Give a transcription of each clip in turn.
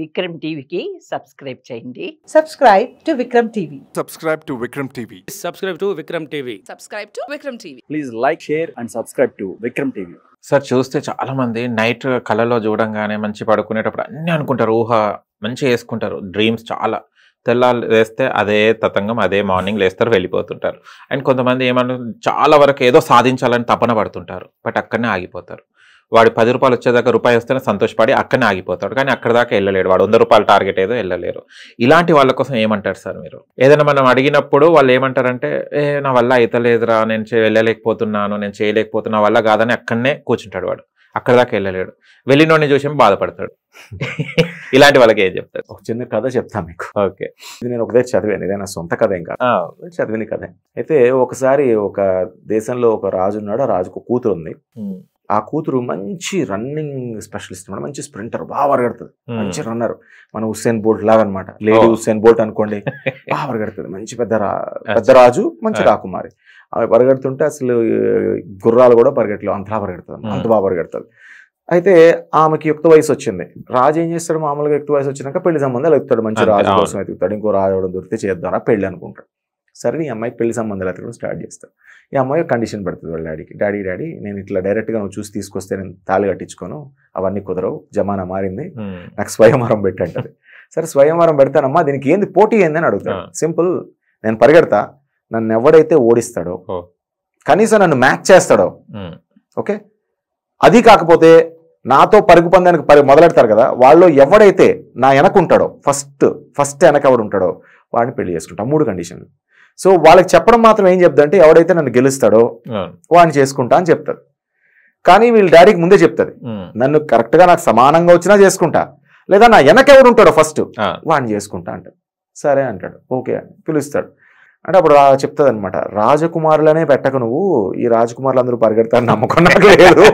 విక్రమ్ టీవీకి సబ్స్క్రైబ్ చేయండి. Subscribe to Vikram TV. Subscribe to Vikram TV. Subscribe to Vikram TV. Subscribe to Vikram TV. Please like, share and subscribe to Vikram TV. Sir చూస్తే చాలా మంది night కళలో చూడంగానే మంచి పడుకునేటప్పుడు అన్నీ అనుకుంటారు, ఊహ మంచిగా వేసుకుంటారు, డ్రీమ్స్ చాలా తెల్లాలు వేస్తే అదే తతంగం, అదే మార్నింగ్ లేస్తారు, వెళ్ళిపోతుంటారు. అండ్ కొంతమంది ఏమన్నా చాలా వరకు ఏదో సాధించాలని తపన పడుతుంటారు, బట్ అక్కడనే ఆగిపోతారు. వాడు 10 రూపాయలు వచ్చేదాకా రూపాయి వస్తేనే సంతోషపడి అక్కడనే ఆగిపోతాడు, కానీ అక్కడ దాకా వెళ్ళలేడు. వాడు 100 రూపాయల టార్గెట్ ఏదో వెళ్ళలేరు. ఇలాంటి వాళ్ళ కోసం ఏమంటారు సార్ మీరు? ఏదైనా మనం అడిగినప్పుడు వాళ్ళు ఏమంటారంటే, నా వల్ల అయితలేదురా, నేను వెళ్ళలేకపోతున్నాను, నేను చేయలేకపోతున్నా, వల్ల కాదని అక్కడనే కూర్చుంటాడు. వాడు అక్కడ దాకా వెళ్ళలేడు, వెళ్ళినోడిని చూసి బాధపడతాడు. ఇలాంటి వాళ్ళకి ఏం చెప్తారు? ఒక చిన్న కథ చెప్తాను మీకు. ఓకే, ఇది నేను ఒకదే చదివాను, ఇదే సొంత కథ ఏం కాదు, చదివిన కథ. అయితే ఒకసారి ఒక దేశంలో ఒక రాజు ఉన్నాడు. ఆ రాజుకు కూతురు ఉంది. ఆ కూతురు మంచి రన్నింగ్ స్పెషలిస్ట్ అన్నమాట, మంచి స్ప్రింటర్, బాగా పరిగెడుతుంది, మంచి రన్నర్, మన హుస్సేన్ బోల్ట్ లాగా అనమాట. లేడీ హుస్సేన్ బోల్ట్ అనుకోండి, బాగా పరిగెడుతుంది. మంచి పెద్ద రాజు, మంచి రాకుమారి. ఆమె పరిగెడుతుంటే అసలు గుర్రాలు కూడా పరిగెట్టలేవు, అంతలా పరిగెడుతుంది, అంత బాగా పరిగెడుతుంది. అయితే ఆమెకి యుక్త వయసు వచ్చింది. రాజు ఏం చేస్తాడు, మామూలుగా యుక్త వయసు వచ్చినాక పెళ్లి సంబంధాలు ఎత్తుతాడు, మంచి రాజు కోసం ఎత్తుతాడు. ఇంకో రాజు ఎవడం దొరికితే చేద్దారా పెళ్లి అనుకుంటాడు. సరే, ఈ అమ్మాయికి పెళ్లి సంబంధాలు ఎత్తడం స్టార్ట్ చేస్తాడు. ఈ అమ్మాయి కండిషన్ పెడుతుంది వాళ్ళ డాడీకి, డాడీ నేను ఇట్లా డైరెక్ట్గా నువ్వు చూసి తీసుకొస్తే నేను తాళి కట్టించుకోను, అవన్నీ కుదరవు, జమానా మారింది, నాకు స్వయంవరం పెట్టంటది. సరే, స్వయంవరం పెడతానమ్మా, దీనికి ఏంది పోటీ ఏంది అని అడుగుతాడు. సింపుల్, నేను పరిగెడతా, నన్ను ఎవడైతే ఓడిస్తాడో, కనీసం నన్ను మ్యాచ్ చేస్తాడో, ఓకే, అది కాకపోతే నాతో పరుగు పందానికి మొదలెడతారు కదా, వాళ్ళు ఎవడైతే నా వెనకుంటాడో, ఫస్ట్ వెనక ఎవడు ఉంటాడో వాడిని పెళ్లి చేసుకుంటా. 3 కండిషన్లు. సో వాళ్ళకి చెప్పడం మాత్రం ఏం చెప్తుందంటే, ఎవడైతే నన్ను గెలుస్తాడో వాడిని చేసుకుంటా అని చెప్తాడు. కానీ వీళ్ళ డాడీకి ముందే చెప్తుంది, నన్ను కరెక్ట్గా నాకు సమానంగా వచ్చినా చేసుకుంటా, లేదా నా వెనక ఎవడు ఉంటాడో ఫస్ట్ వాడిని చేసుకుంటా అంటాడు. సరే అంటాడు, ఓకే పిలుస్తాడు. అంటే అప్పుడు చెప్తుంది అనమాట, రాజకుమారులనే పెట్టక నువ్వు, ఈ రాజకుమారులు అందరూ పరిగెడతారని నమ్మకం నాకు లేదు.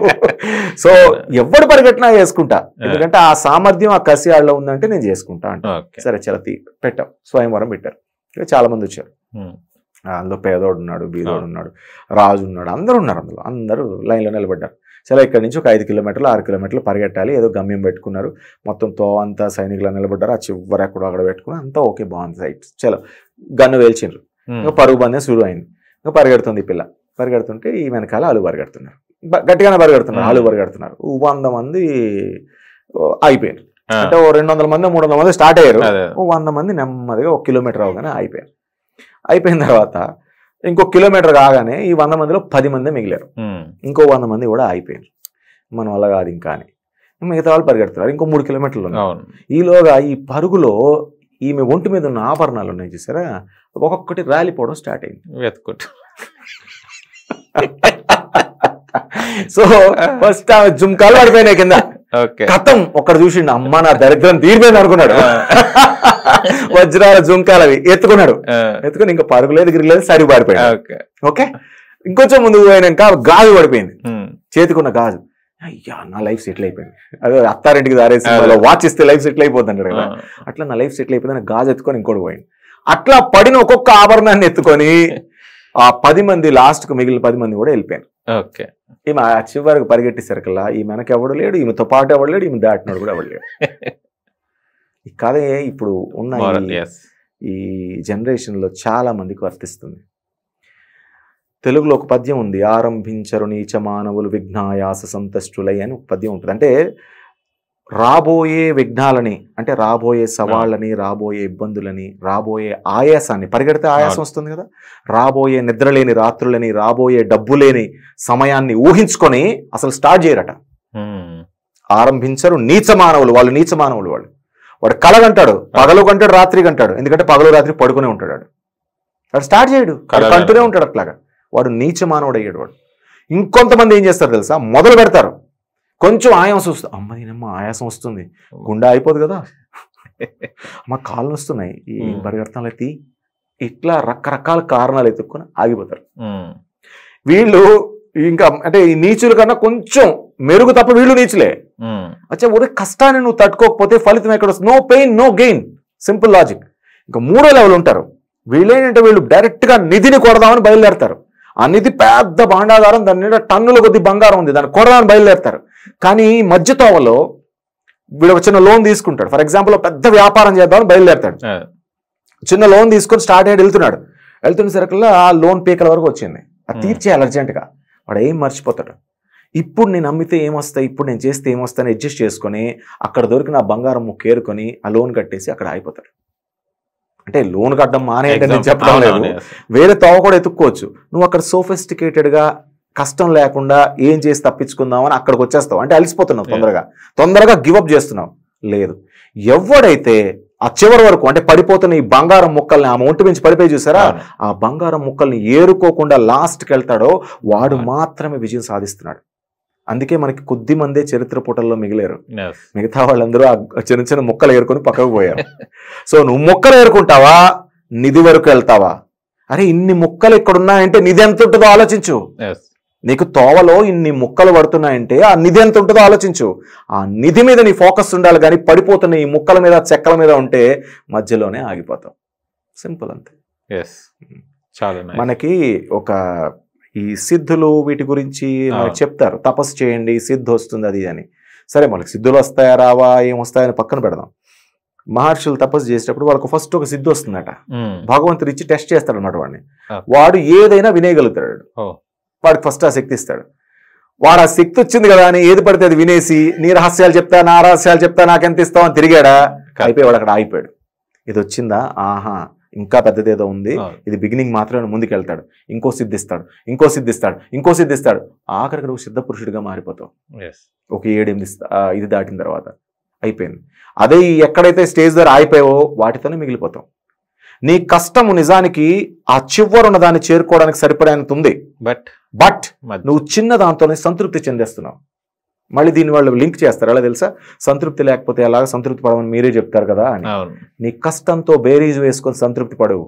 సో ఎవడు పరిగెట్టినా చేసుకుంటా, ఎందుకంటే ఆ సామర్థ్యం, ఆ కసి ఆళ్ళలో ఉందంటే నేను చేసుకుంటా అంట. సరే చల పెట్టాం, స్వయంవరం పెట్టారు. చాలా మంది వచ్చారు. అందులో పేదోడు ఉన్నాడు, బీదోడు ఉన్నాడు, రాజు ఉన్నాడు, అందరూ ఉన్నారు. అందరూ లైన్లో నిలబడ్డారు. చాలా ఇక్కడి నుంచి ఒక 5 కిలోమీటర్లు 6 కిలోమీటర్లు పరిగెట్టాలి, ఏదో గమ్యం పెట్టుకున్నారు. మొత్తం అంతా సైనికులు నిలబడ్డారు. ఆ చివరి అక్కడ పెట్టుకుని అంతా ఓకే, బాగుంది సైట్. చలో గన్ను వేల్చిండ్రు. ఇంకా పరుగు బందే శురు అయింది. ఇంకా పరిగెడుతుంది పిల్ల. పరిగెడుతుంటే ఈ వెనకాల ఆలు పరిగెడుతున్నారు, గట్టిగానే పరిగెడుతున్నారు, ఆలు పరిగెడుతున్నారు. 100 మంది అయిపోయారు. అంటే 200 మంది 300 మంది స్టార్ట్ అయ్యారు. 100 మంది నెమ్మదిగా 1 కిలోమీటర్ అవగానే అయిపోయారు. అయిపోయిన తర్వాత ఇంకో కిలోమీటర్ కాగానే ఈ 100 మందిలో 10 మంది మిగిలారు. ఇంకో 100 మంది కూడా అయిపోయారు. మన వల్ల కాదు ఇంకా అని మిగతా వాళ్ళు పరిగెడుతున్నారు. ఇంకో 3 కిలోమీటర్లు ఉన్నాయి. ఈలోగా ఈ పరుగులో ఈమె ఒంటి మీద ఉన్న ఆభరణాలు ఉన్నాయి చూసారా, ఒక్కొక్కటి రాలిపోవడం స్టార్ట్ అయింది. సో ఫస్ట్ ఆమె జుంకాలు పడిపోయినాయి కింద. కథం ఒక్కడ చూసిండు, అమ్మ నా దరిద్రం తీరిపోయింది అనుకున్నాడు. వజ్రాల జుంకాలవి ఎత్తుకుని ఇంకా పరుగులేదు గిరిలేదు, సరి పడిపోయాడు. ఓకే, ఇంకొంచెం ముందుకు పోయినాక గాజు పడిపోయింది, చేతికున్న గాజు. అయ్యా నా లైఫ్ సెటిల్ అయిపోయింది. అదే అత్తారింటికి దారేసి వాచ్ ఇస్తే లైఫ్ సెటిల్ అయిపోతుంటాడు కదా, అట్లా నా లైఫ్ సెటిల్ అయిపోయింది. గాజు ఎత్తుకొని ఇంకోటి పోయింది. అట్లా పడిన ఒక్కొక్క ఆభరణాన్ని ఎత్తుకొని ఆ 10 మంది లాస్ట్కు మిగిలిన 10 మంది కూడా వెళ్ళిపోయారు. ఓకే, ఈమె చివరికి పరిగెట్టేసరికల్లా ఈ వెనక ఎవడు లేడు, ఈమెతో పాటు ఎవడు లేడు, ఈమె దాటినాడు కూడా ఎవడు లేడు. ఈ కథ ఇప్పుడు ఉన్న ఈ జనరేషన్లో చాలా మందికి వర్తిస్తుంది. తెలుగులో ఒక పద్యం ఉంది, ఆరంభించరు నీచ మానవులు విఘ్నాయాస సంతష్టులై అని ఒక పద్యం ఉంటుంది. అంటే రాబోయే విఘ్నాలని, అంటే రాబోయే సవాళ్ళని, రాబోయే ఇబ్బందులని, రాబోయే ఆయాసాన్ని, పరిగెడితే ఆయాసం వస్తుంది కదా, రాబోయే నిద్రలేని రాత్రులని, రాబోయే డబ్బు లేని సమయాన్ని ఊహించుకొని అసలు స్టార్ట్ చేయరట. ఆరంభించరు నీచ మానవులు, వాళ్ళు నీచ మానవులు. వాడు కలగంటాడు, పగలు కంటాడు, రాత్రి కంటాడు, ఎందుకంటే పగలు రాత్రి పడుకునే ఉంటాడు. వాడు స్టార్ట్ చేయడు, కంటూనే ఉంటాడు. అట్లాగా వాడు నీచ మానవుడు అయ్యాడు. వాడు ఇంకొంతమంది ఏం చేస్తారు తెలుసా, మొదలు పెడతారు, కొంచెం ఆయాసం వస్తుంది, అమ్మ నేనమ్మ ఆయాసం వస్తుంది, గుండె అయిపోదు కదా, మా కాళ్ళు వస్తున్నాయి, ఈ పరిగెడతాలు ఎత్తి, ఇట్లా రకరకాల కారణాలు ఎత్తుక్కొని ఆగిపోతారు. వీళ్ళు ఇంకా అంటే ఈ నీచుల కన్నా కొంచెం మెరుగు తప్ప వీళ్ళు నీచులే. అచ్చా, ఒరే కష్టాన్ని నువ్వు తట్టుకోకపోతే ఫలితం ఎక్కడ వస్తుంది? No pain no gain, simple logic. ఇంకా 3వ లెవెల్ ఉంటారు. వీళ్ళేంటంటే వీళ్ళు డైరెక్ట్గా నిధిని కొడదామని బయలుదేరతారు. ఆ నిధి పెద్ద భాండాగారం, దాని మీద టన్నుల కొద్ది బంగారం ఉంది, దాన్ని కొడదామని బయలుదేరతారు. కానీ మధ్య తోవలో వీడు ఒక చిన్న లోన్ తీసుకుంటాడు. ఫర్ ఎగ్జాంపుల్ పెద్ద వ్యాపారం చేద్దామని బయలుదేరుతాడు. చిన్న లోన్ తీసుకొని స్టార్ట్ అయ్యి వెళ్తున్న సరికల్లా ఆ లోన్ పీకల వరకు వచ్చింది. అది తీర్చేయాలి అర్జెంటుగా. వాడు ఏం మర్చిపోతాడు, ఇప్పుడు నేను అమ్మితే ఏమొస్తాయి, ఇప్పుడు నేను చేస్తే ఏమొస్తాయని అడ్జస్ట్ చేసుకొని అక్కడ దొరికిన ఆ బంగారం ముక్క ఏరుకొని ఆ లోన్ కట్టేసి అక్కడ ఆగిపోతాడు. అంటే లోన్ కట్టడం మానేయంటే నేను చెప్పడం లేదు, వేరే తోవ కూడా ఎత్తుక్కోవచ్చు. నువ్వు అక్కడ సోఫిస్టికేటెడ్గా కష్టం లేకుండా ఏం చేసి తప్పించుకుందామని అక్కడికి వచ్చేస్తావు. అంటే అలసిపోతున్నావు, తొందరగా గివప్ చేస్తున్నావు. లేదు, ఎవడైతే ఆ చివరి వరకు అంటే పడిపోతున్న ఈ బంగారం ముక్కల్ని, ఆ ఒంటి మించి పడిపోయి చూసారా, ఆ బంగారం ముక్కల్ని ఏరుకోకుండా లాస్ట్కి వెళ్తాడో వాడు మాత్రమే విజయం సాధిస్తున్నాడు. అందుకే మనకి కొద్ది మందే చరిత్ర పుటల్లో మిగిలేరు. మిగతా వాళ్ళందరూ ఆ చిన్న చిన్న ముక్కలు ఏరుకొని పక్కకు పోయారు. సో నువ్వు ముక్కలు ఏరుకుంటావా, నిధి వరకు వెళ్తావా? అరే ఇన్ని ముక్కలు ఎక్కడున్నాయంటే నిధి ఎంత ఉంటుందో ఆలోచించు. నీకు తోవలో ఇన్ని ముక్కలు పడుతున్నాయంటే ఆ నిధి ఎంత ఉంటుందో ఆలోచించు. ఆ నిధి మీద నీ ఫోకస్ ఉండాలి, కానీ పడిపోతున్న ఈ ముక్కల మీద చెక్కల మీద ఉంటే మధ్యలోనే ఆగిపోతావు. సింపుల్ అంతే. మనకి ఒక ఈ సిద్ధులు వీటి గురించి మనకి చెప్తారు, తపస్సు చేయండి సిద్ధి వస్తుంది అది అని. సరే మనకి సిద్ధులు వస్తాయా రావా ఏమొస్తాయని పక్కన పెడదాం. మహర్షులు తపస్సు చేసేటప్పుడు వాళ్ళకు ఫస్ట్ ఒక సిద్ధి వస్తుందట. భగవంతుడు ఇచ్చి టెస్ట్ చేస్తాడు అనమాట వాడిని. వాడు ఏదైనా వినేయగలుగుతాడు, వాడికి ఫస్ట్ ఆ శక్తి ఇస్తాడు. వాడు ఆ శక్తి వచ్చింది కదా అని ఏది పడితే అది వినేసి నీ రహస్యాలు చెప్తా నా రహస్యాలు చెప్తా నాకెంత ఇస్తావు అని తిరిగాడా, అయిపోయాడు, అక్కడ ఆగిపోయాడు. ఇది వచ్చిందా, ఆహా ఇంకా పెద్దదేదో ఉంది, ఇది బిగినింగ్ మాత్రమే, ముందుకెళ్తాడు. ఇంకో సిద్ధిస్తాడు, ఇంకో సిద్ధిస్తాడు, ఇంకో సిద్ధిస్తాడు, ఆఖరికి నువ్వు సిద్ధ పురుషుడిగా మారిపోతావు. ఒక 7-8 ఇది దాటిన తర్వాత అయిపోయింది. అదే ఎక్కడైతే స్టేజ్ దగ్గర ఆగిపోయావో వాటితోనే మిగిలిపోతావు. నీ కష్టము నిజానికి ఆ చివరున్న దాన్ని చేరుకోవడానికి సరిపడేంత ఉంది, బట్ నువ్వు చిన్న దాంతోనే సంతృప్తి చెందేస్తున్నావు. మళ్ళీ దీన్ని వాళ్ళు లింక్ చేస్తారు, అలా తెలుసా, సంతృప్తి లేకపోతే అలాగా సంతృప్తి పడమని మీరే చెప్తారు కదా అని. నీ కష్టంతో బేరీజు వేసుకొని సంతృప్తి పడవు.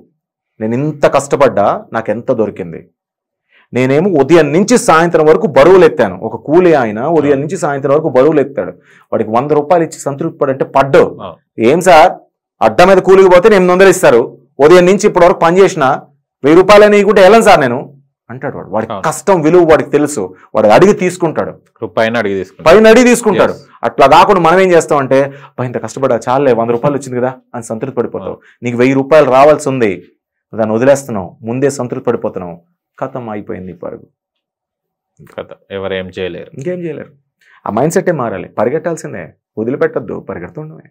నేను ఇంత కష్టపడ్డా నాకెంత దొరికింది, నేనేమో ఉదయం నుంచి సాయంత్రం వరకు బరువులు ఎత్తాను. ఒక కూలి ఆయన ఉదయం నుంచి సాయంత్రం వరకు బరువులు ఎత్తాడు, వాడికి 100 రూపాయలు ఇచ్చి సంతృప్తి పడంటే పడ్డు. ఏం సార్ అడ్డ మీద కూలికి పోతే 800 ఇస్తారు, ఉదయం నుంచి ఇప్పటి వరకు పని చేసిన 1000 రూపాయలు నీకుంటే వెళ్ళను సార్ నేను అంటాడు. వాడికి కష్టం విలువ వాడికి తెలుసు, వాడు అడిగి తీసుకుంటాడు, పైన అడిగి తీసుకుంటాడు. అట్లా కాకుండా మనం ఏం చేస్తామంటే ఇంత కష్టపడ్డా చాలే 100 రూపాయలు వచ్చింది కదా అని సంతృప్తి పడిపోతావు. నీకు 1000 రూపాయలు రావాల్సి ఉంది, దాన్ని వదిలేస్తున్నావు, ముందే సంతృప్తి పడిపోతున్నావు, కథం అయిపోయింది పరుగు. ఎవరేం చేయలేరు, ఇంకేం చేయలేరు. ఆ మైండ్ సెట్టే మారాలి, పరిగెట్టాల్సిందే, వదిలిపెట్టద్దు, పరిగెడుతుండమే.